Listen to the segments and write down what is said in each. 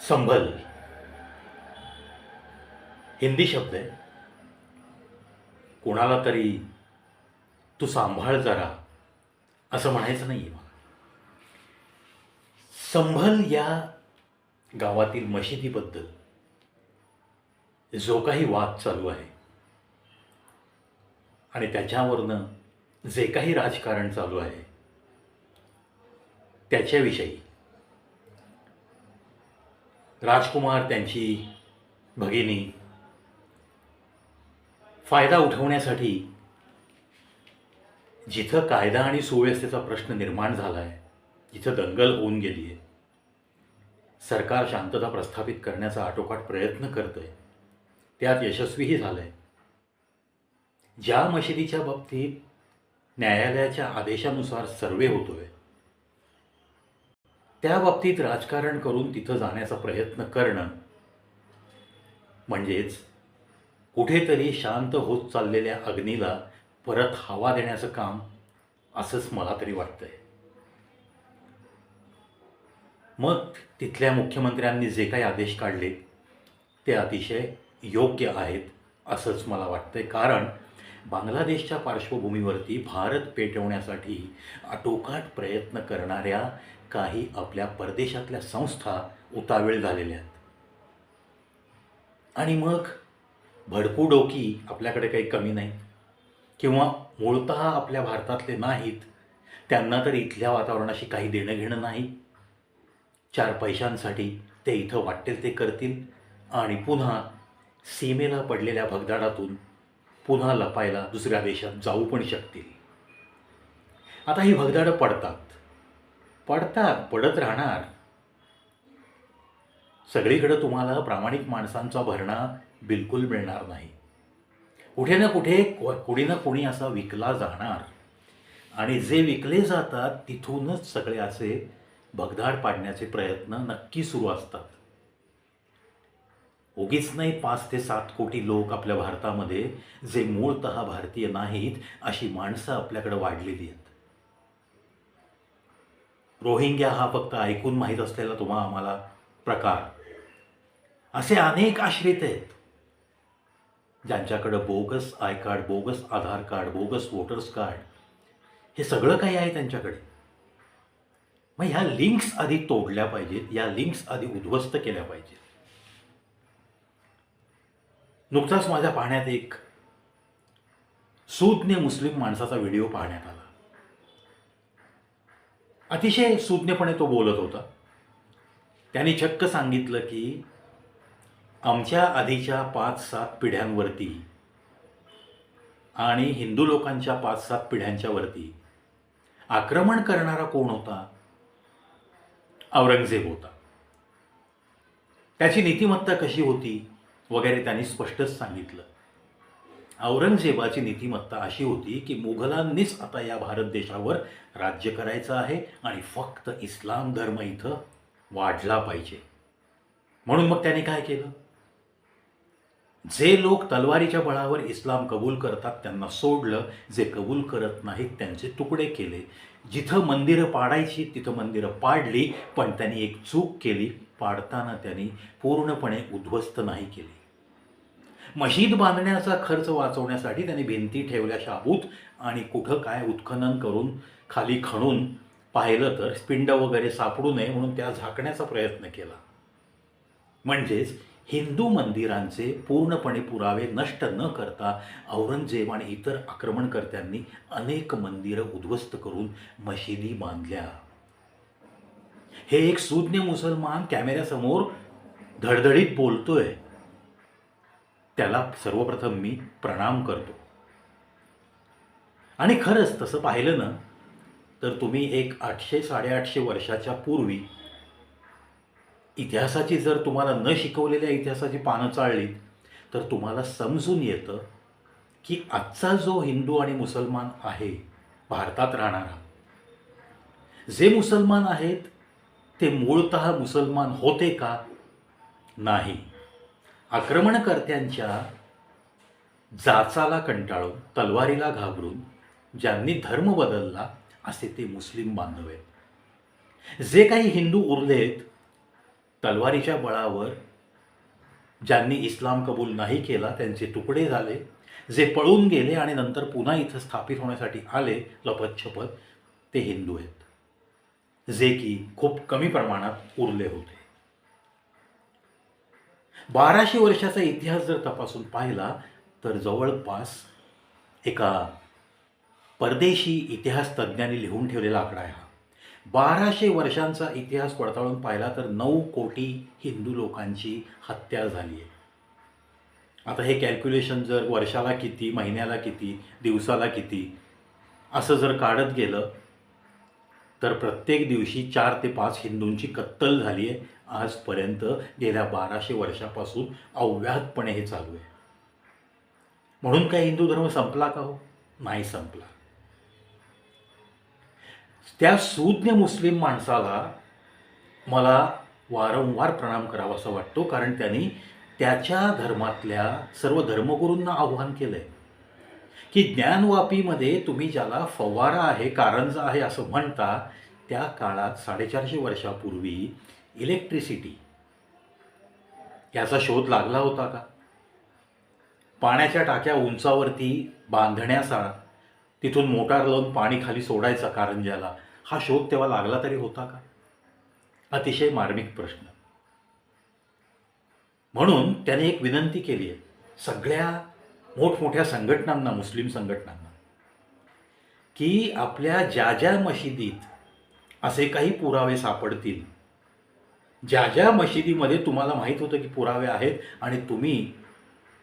संभल हिंदी शब्द आहे. कोणाला तरी तू सांभाळ जरा असं म्हणायचं नाही आहे मला. संभल या गावातील मशिदीबद्दल जो काही वाद चालू आहे आणि त्याच्यावरनं जे काही राजकारण चालू आहे त्याच्याविषयी राजकुमार त्यांची भगिनी फायदा उठवण्यासाठी जिथं कायदा आणि सुव्यवस्थेचा प्रश्न निर्माण झाला आहे, जिथं दंगल होऊन गेली आहे, सरकार शांतता प्रस्थापित करण्याचा आटोकाट प्रयत्न करतंय, त्यात यशस्वीही झालं आहे. ज्या मशिदीच्या बाबतीत न्यायालयाच्या आदेशानुसार सर्वे होतोय त्या बाबतीत राजकारण करून तिथं जाण्याचा प्रयत्न करणं म्हणजेच कुठेतरी शांत होत चाललेल्या अग्नीला परत हवा देण्याचं काम असंच मला तरी वाटतंय. मग तिथल्या मुख्यमंत्र्यांनी जे काही आदेश काढले ते अतिशय योग्य आहेत असंच मला वाटतंय. कारण बांगलादेशच्या पार्श्वभूमीवरती भारत पेटवण्यासाठी आटोकाट प्रयत्न करणाऱ्या काही आपल्या परदेशातल्या संस्था उतावीळ झालेल्या आहेत. आणि मग भडकू डोकी आपल्याकडे काही कमी नाहीत किंवा मूळतः आपल्या भारतातले नाहीत, त्यांना तर इथल्या वातावरणाशी काही देणं घेणं नाही. 4 पैशांसाठी ते इथं वाटेल ते करतील आणि पुन्हा सीमेला पडलेल्या भगदाडातून पुन्हा लपायला दुसऱ्या देशात जाऊ पण शकतील. आता ही भगदाडं पडत राहणार. सगळीकडे तुम्हाला प्रामाणिक माणसांचा भरणा बिलकुल मिळणार नाही. कुठे ना कुठे कोणी ना कोणी असा विकला जाणार आणि जे विकले जातात तिथूनच सगळे असे भगदाड पाडण्याचे प्रयत्न नक्की सुरू असतात. उगीच नाही 5 ते 7 कोटी लोक आपल्या भारतामध्ये जे मूळतः भारतीय नाहीत अशी माणसं आपल्याकडे वाढलेली आहेत. रोहिंग्या हा फक्त ऐकून माहीत असलेला आम्हाला प्रकार, असे अनेक आश्रित आहेत ज्यांच्याकडं bogus I card, bogus Aadhaar card, bogus voters card, हे सगळं काही आहे त्यांच्याकडे. मग ह्या लिंक्स आधी तोडल्या पाहिजेत, या लिंक्स आधी उद्ध्वस्त केल्या पाहिजेत. नुकताच माझ्या पाहण्यात एक सूज्ञ मुस्लिम माणसाचा व्हिडिओ पाहण्यात आला. अतिशय सूज्ञपणे तो बोलत होता. त्यांनी चक्क सांगितलं की आमच्या आधीच्या 5-7 पिढ्यांवरती आणि हिंदू लोकांच्या 5-7 पिढ्यांच्या वरती आक्रमण करणारा कोण होता? औरंगजेब होता. त्याची नीतिमत्ता कशी होती वगैरे त्यांनी स्पष्टच सांगितलं. औरंगजेबाची नीतिमत्ता अशी होती की मुघलांनीच आता या भारत देशावर राज्य करायचं आहे आणि फक्त इस्लाम धर्म इथं वाढला पाहिजे. म्हणून मग त्याने काय केलं? जे लोक तलवारीच्या बळावर इस्लाम कबूल करतात त्यांना सोडलं, जे कबूल करत नाहीत त्यांचे तुकडे केले. जिथं मंदिरं पाडायची तिथं मंदिरं पाडली, पण त्यांनी एक चूक केली. पाडताना त्यांनी पूर्णपणे उद्ध्वस्त नाही केली. मशीद बांधण्याचा खर्च वाचवण्यासाठी त्यांनी भिंती ठेवल्या शाबूत आणि कुठं काय उत्खनन करून खाली खणून पाहिलं तर पिंड वगैरे सापडू नये म्हणून त्या झाकण्याचा प्रयत्न केला. म्हणजेच हिंदू मंदिरांचे पूर्णपणे पुरावे नष्ट न करता औरंगजेब आणि इतर आक्रमणकर्त्यांनी अनेक मंदिरं उद्ध्वस्त करून मशिदी बांधल्या. हे एक सूज्ञ मुसलमान कॅमेऱ्यासमोर धडधडीत बोलतोय, त्याला सर्वप्रथम मी प्रणाम करतो. आणि खरंच तसं पाहिलं ना तर तुम्ही एक 800-850 वर्षाच्या पूर्वी इतिहासाची जर तुम्हाला न शिकवलेल्या इतिहासाची पानं चाळलीत तर तुम्हाला समजून येतं की आजचा जो हिंदू आणि मुसलमान आहे भारतात राहणारा, जे मुसलमान आहेत ते मूळतः मुसलमान होते का? नाही. आक्रमणकर्त्यांच्या जाचाला कंटाळून, तलवारीला घाबरून ज्यांनी धर्म बदलला असे ते मुस्लिम बांधव आहेत. जे काही हिंदू उरलेत तलवारीच्या बळावर ज्यांनी इस्लाम कबूल नाही केला त्यांचे तुकडे झाले, जे पळून गेले आणि नंतर पुन्हा इथं स्थापित होण्यासाठी आले लपतछपत, ते हिंदू आहेत, जे की खूप कमी प्रमाणात उरले होते. 1200 वर्षाचा इतिहास जर तपासून पाहिला तर जवळपास एका परदेशी इतिहास तज्ज्ञांनी लिहून ठेवलेला आकडा आहे हा. 1200 वर्षांचा इतिहास पडताळून पाहिला तर 9 कोटी हिंदू लोकांची हत्या झाली आहे. आता हे कॅल्क्युलेशन जर वर्षाला किती, महिन्याला किती, दिवसाला किती असं जर काढत गेलं तर प्रत्येक दिवशी 4 ते 5 हिंदूंची कत्तल झाली आहे आजपर्यंत. गेल्या 1200 वर्षापासून अव्याहतपणे हे चालू आहे. म्हणून काय हिंदू धर्म संपला का हो? नाही संपला. त्या सूज्ञ मुस्लिम माणसाला मला वारंवार प्रणाम करावा असं वाटतो, कारण त्यांनी त्याच्या धर्मातल्या सर्व धर्मगुरूंना आव्हान केलं आहे की ज्ञानवापीमध्ये तुम्ही ज्याला फवारा आहे, कारंजा आहे असं म्हणता, त्या काळात 450 वर्षापूर्वी इलेक्ट्रिसिटी याचा शोध लागला होता का? पाण्याच्या टाक्या उंचावरती बांधण्याचा, तिथून मोटार लावून पाणी खाली सोडायचा कारंज्याला, हा शोध तेव्हा लागला तरी होता का? अतिशय मार्मिक प्रश्न. म्हणून त्याने एक विनंती केली आहे सगळ्या मोठमोठ्या संघटनांना, मुस्लिम संघटनांना, की आपल्या ज्या ज्या मशिदीत असे काही पुरावे सापडतील, ज्या ज्या मशिदीमध्ये तुम्हाला माहीत होतं की पुरावे आहेत आणि तुम्ही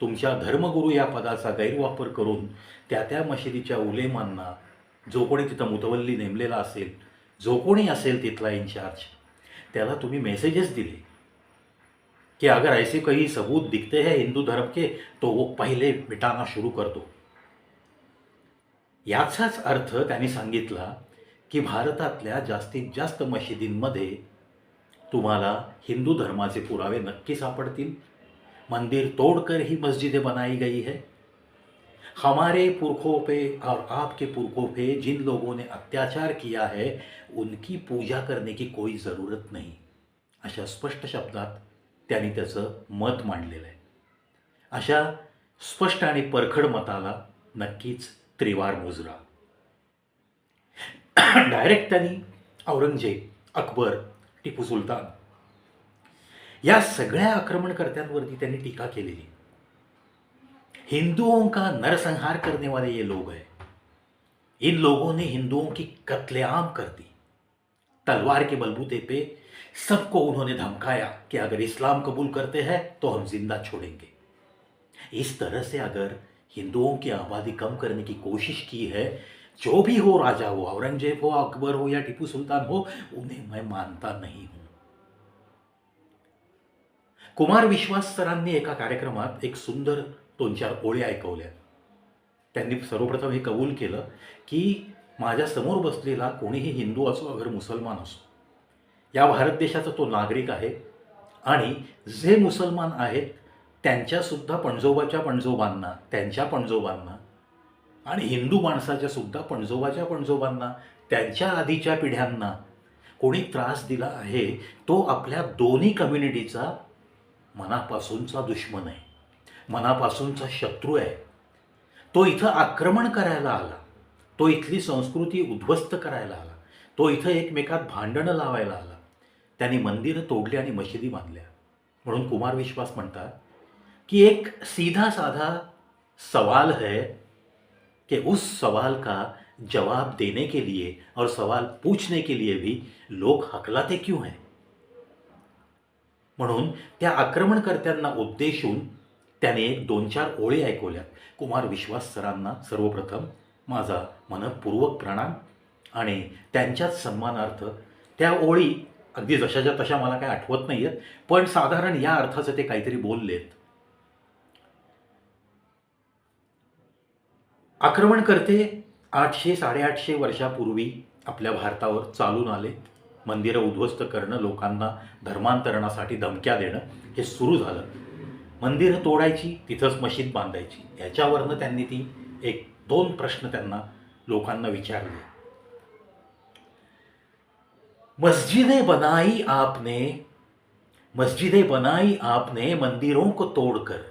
तुमच्या धर्मगुरू या पदाचा गैरवापर करून त्या मशिदीच्या उलेमांना, जो कोणी तिथं मुतवल्ली नेमलेला असेल, जो कोणी असेल तिथला इन्चार्ज, त्याला तुम्ही मेसेजेस दिले कि अगर ऐसे कहीं सबूत दिखते हैं हिंदू धर्म के तो वो पहले मिटाना शुरू कर दो. याचाच अर्थ त्यांनी सांगितला की भारतातल्या जास्तीत जास्त मशिदींमध्ये तुम्हाला हिंदू धर्माचे पुरावे नक्की सापडतील. मंदिर तोड़कर ही मस्जिदें बनाई गई है. हमारे पुरखों पे और आपके पुरखों पे जिन लोगों ने अत्याचार किया है उनकी पूजा करने की कोई ज़रूरत नहीं, अशा स्पष्ट शब्दात त्यांनी त्याचं मत मांडलेलं आहे. अशा स्पष्ट आणि परखड मताला नक्कीच त्रिवार मुजरा. डायरेक्ट त्यांनी औरंगजेब, अकबर, टिपू सुलतान या सगळ्या आक्रमणकर्त्यांवरती त्यांनी टीका केलेली. हिंदुओं का नरसंहार करने वाले ये लोग हैं, इन लोगों ने हिंदुओं की कत्लेआम कर दी. तलवार के बलबूते पे सबको उन्होंने धमकाया कि अगर इस्लाम कबूल करते हैं तो हम जिंदा छोड़ेंगे. इस तरह से अगर हिंदुओं की आबादी कम करने की कोशिश की है, जो भी हो, राजा हो, औरंगजेब हो, अकबर हो या टिपू सुल्तान हो, उन्हें मैं मानता नहीं हूं. कुमार विश्वास सरांनी एका कार्यक्रमात एक सुंदर 2-4 ओळी ऐकवल्या. त्यांनी सर्वप्रथम हे कबूल केलं की माझ्या समोर बसलेला कोणीही हिंदू असो अगर मुसलमान असो, या भारत देशाचा तो नागरिक आहे आणि जे मुसलमान आहेत त्यांच्यासुद्धा पणजोबाच्या पणजोबांना, त्यांच्या पणजोबांना आणि हिंदू माणसाच्या सुद्धा पणजोबाच्या पणजोबांना, त्यांच्या आधीच्या पिढ्यांना कोणी त्रास दिला आहे, तो आपल्या दोन्ही कम्युनिटीचा मनापासूनचा दुश्मन आहे, मनापासूनचा शत्रू आहे. तो इथं आक्रमण करायला आला, तो इथली संस्कृती उद्ध्वस्त करायला आला, तो इथं एकमेकात भांडणं लावायला आला. त्यांनी मंदिरं तोडली आणि मशिदी बांधल्या. म्हणून कुमार विश्वास म्हणतात कि एक सीधा साधा सवाल है कि उस सवाल का जवाब देने के लिए और सवाल पूछने के लिए भी लोग हकलाते क्यों हैं. म्हणून त्या आक्रमणकर्त्यांना उद्देशून त्याने 2-4 ओळी ऐकवल्या. कुमार विश्वास सरांना सर्वप्रथम माझा मनपूर्वक प्रणाम आणि त्यांच्याच सन्मानार्थ त्या ओळी अगदी जशाच्या तशा मला काही आठवत नाही आहेत, पण साधारण या अर्थाचं ते काहीतरी बोललेत. आक्रमणकर्ते 800-850 वर्षापूर्वी आपल्या भारतावर चालून आले. मंदिरं उद्ध्वस्त करणं, लोकांना धर्मांतरणासाठी धमक्या देणं हे सुरू झालं. मंदिरं तोडायची, तिथंच मशीद बांधायची. याच्यावरनं त्यांनी ती 1-2 प्रश्न त्यांना लोकांना विचारले. मस्जिदें बनाई आपने मस्जिदें बनाई आपने मंदिरों को तोड़कर।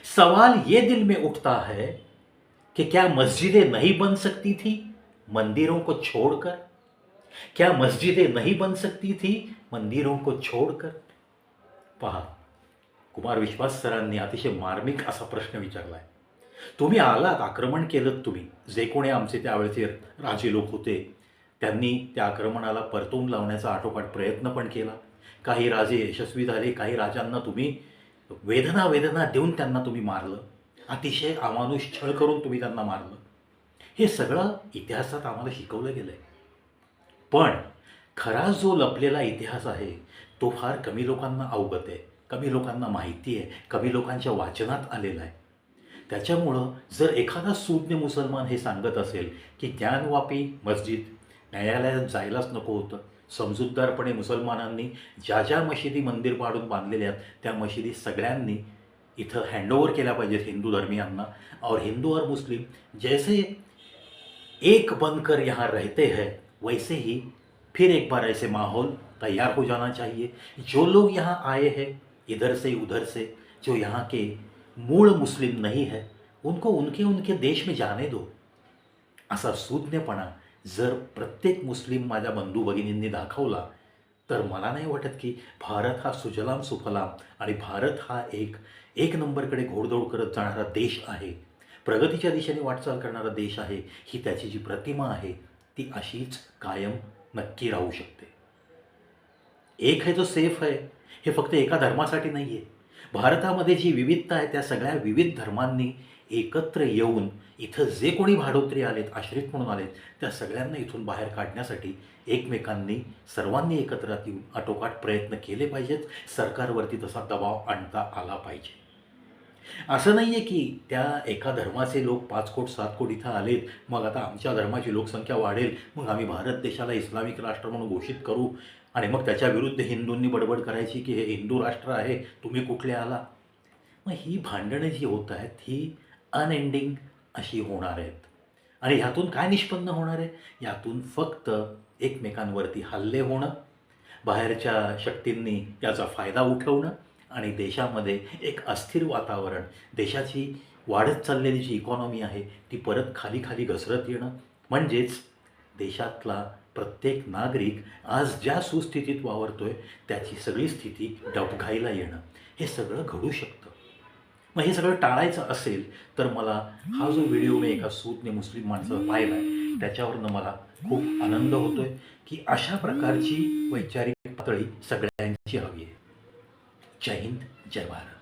सवाल ये दिल में उठता है कि क्या मस्जिदें नहीं बन सकती थी मंदिरों को छोड़कर? क्या मस्जिदें नहीं बन सकती थी मंदिरों को छोड़कर? पहा, कुमार विश्वास सरांनी अतिशय मार्मिक असा प्रश्न विचारलाय. तुम्ही आलात, आक्रमण केलं तुम्ही. जे कोणी आमचे त्यावेळेचे राजे लोक होते त्यांनी त्या आक्रमणाला परतवून लावण्याचा आटोकाट प्रयत्न पण केला. काही राजे यशस्वी झाले, काही राजांना तुम्ही वेदना वेदना देऊन त्यांना तुम्ही मारलं. अतिशय अमानुष छळ करून तुम्ही त्यांना मारलं. हे सगळं इतिहासात आम्हाला शिकवलं गेलं आहे. पण खरा जो लपलेला इतिहास आहे तो फार कमी लोकांना अवगत आहे, कमी लोकांना माहिती आहे, कमी लोकांच्या वाचनात आलेला आहे. त्याच्यामुळं जर एखादा सूज्ञ मुसलमान हे सांगत असेल की ज्ञानवापी मस्जिद न्यायालयात जायलाच नको होतं, समजूतदारपणे मुसलमानांनी ज्या ज्या मशिदी मंदिर पाडून बांधलेल्या आहेत त्या मशिदी सगळ्यांनी इथं हँडओव्हर केल्या पाहिजेत हिंदू धर्मियांना, और हिंदू और मुस्लिम जैसे एक बनकर यहाँ रहते हैं वैसे ही फिर एक बार ऐसे माहौल तैयार हो जाना चाहिए. जो लोग यहाँ आए हैं इधर से उधर से, जो यहाँ के मूळ मुस्लिम नहीं है, उनको उनके उनके देश में जाने दो. असा सूज्ञपणा जर प्रत्येक मुस्लिम माझ्या बंधू भगिनींनी दाखवला तर मला नाही वाटत की भारत हा सुजलाम सुफलाम आणि भारत हा एक नंबरकडे घोडदौड करत जाणारा देश आहे, प्रगतीच्या दिशेने वाटचाल करणारा देश आहे, ही त्याची जी प्रतिमा आहे ती अशीच कायम नक्की राहू शकते. एक है जो सेफ है हे फक्त एका धर्मासाठी नाही आहे. भारतामध्ये जी विविधता आहे त्या सगळ्या विविध धर्मांनी एकत्र येऊन इथं जे कोणी भाडोत्री आलेत, आश्रित म्हणून आलेत, त्या सगळ्यांना इथून बाहेर काढण्यासाठी एकमेकांनी सर्वांनी एकत्रात येऊन आटोकाट प्रयत्न केले पाहिजेत. सरकारवरती तसा दबाव आणता आला पाहिजे. असं नाही आहे की त्या एका धर्माचे लोक 5 कोट 7 कोट इथं आलेत, मग आता आमच्या धर्माची लोकसंख्या वाढेल, मग आम्ही भारत देशाला इस्लामिक राष्ट्र म्हणून घोषित करू आणि मग त्याच्या विरुद्ध हिंदूंनी बडबड करायची की हे हिंदू राष्ट्र आहे, तुम्ही कुठले आला. मग ही भांडणं जी होत आहेत ही अनएंडिंग अशी होणार आहेत. आणि ह्यातून काय निष्पन्न होणार आहे? यातून फक्त एकमेकांवरती हल्ले होणं, बाहेरच्या शक्तींनी याचा फायदा उठवणं आणि देशामध्ये एक अस्थिर वातावरण, देशाची वाढत चाललेली जी इकॉनॉमी आहे ती परत खाली खाली घसरत येणं, म्हणजेच देशातला प्रत्येक नागरिक आज ज्या सुस्थितीत वावरतोय त्याची सगळी स्थिती डबघाईला येणं, हे सगळं घडू शकतं. मग हे सगळं टाळायचं असेल तर मला हा जो व्हिडिओ मी एका सूज्ञ मुस्लिम माणसाचा पाहिला आहे त्याच्यावरनं मला खूप आनंद होतोय की अशा प्रकारची वैचारिक पातळी सगळ्यांची हवी आहे. जय हिंद, जय भारत.